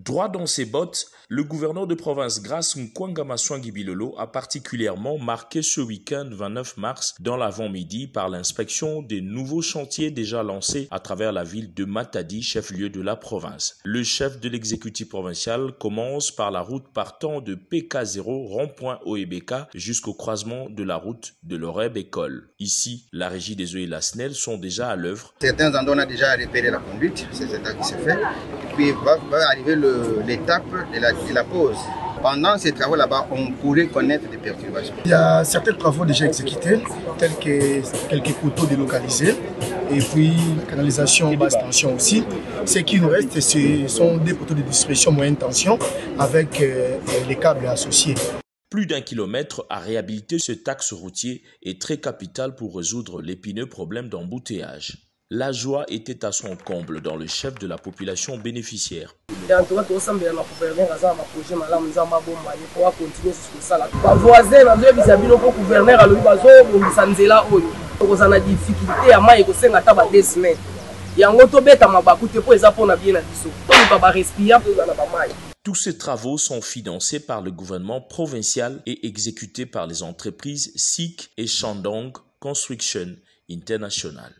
Droit dans ses bottes, le gouverneur de province Grace Nkwanga Maswangi Bilolo a particulièrement marqué ce week-end 29 mars dans l'avant-midi par l'inspection des nouveaux chantiers déjà lancés à travers la ville de Matadi, chef-lieu de la province. Le chef de l'exécutif provincial commence par la route partant de PK0 rond-point Oebeka jusqu'au croisement de la route de l'Oreb École. Ici, la régie des eaux et la SNEL sont déjà à l'œuvre. Certains endroits on a déjà repéré la conduite, c'est ça qui se fait. Et puis va arriver l'étape de la pause. Pendant ces travaux là-bas, on pourrait connaître des perturbations. Il y a certains travaux déjà exécutés, tels que quelques poteaux délocalisés et puis canalisation basse tension aussi. Ce qui nous reste, ce sont des poteaux de distribution moyenne tension avec les câbles associés. Plus d'1 kilomètre à réhabiliter, cet axe routier est très capital pour résoudre l'épineux problème d'embouteillage. La joie était à son comble dans le chef de la population bénéficiaire. Tous ces travaux sont financés par le gouvernement provincial et exécutés par les entreprises SIC et Shandong Construction International.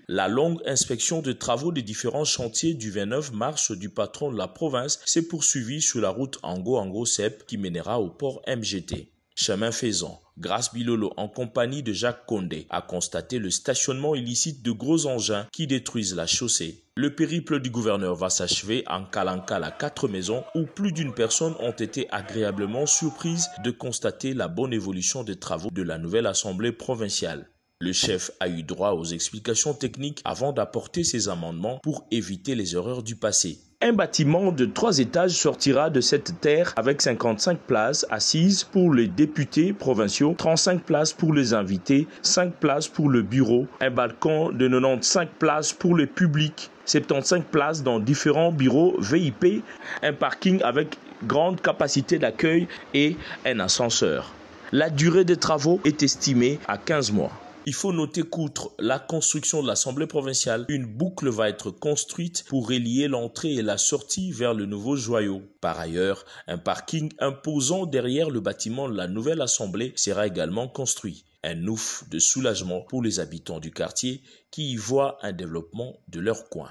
La longue inspection de travaux des différents chantiers du 29 mars du patron de la province s'est poursuivie sur la route Ango-Ango-Sep qui mènera au port MGT. Chemin faisant, Grace Bilolo, en compagnie de Jacques Condé, a constaté le stationnement illicite de gros engins qui détruisent la chaussée. Le périple du gouverneur va s'achever en Kalankala 4 maisons où plus d'une personne ont été agréablement surprises de constater la bonne évolution des travaux de la nouvelle assemblée provinciale. Le chef a eu droit aux explications techniques avant d'apporter ses amendements pour éviter les erreurs du passé. Un bâtiment de 3 étages sortira de cette terre avec 55 places assises pour les députés provinciaux, 35 places pour les invités, 5 places pour le bureau, un balcon de 95 places pour le public, 75 places dans différents bureaux VIP, un parking avec grande capacité d'accueil et un ascenseur. La durée des travaux est estimée à 15 mois. Il faut noter qu'outre la construction de l'Assemblée provinciale, une boucle va être construite pour relier l'entrée et la sortie vers le nouveau joyau. Par ailleurs, un parking imposant derrière le bâtiment de la nouvelle Assemblée sera également construit. Un ouf de soulagement pour les habitants du quartier qui y voient un développement de leur coin.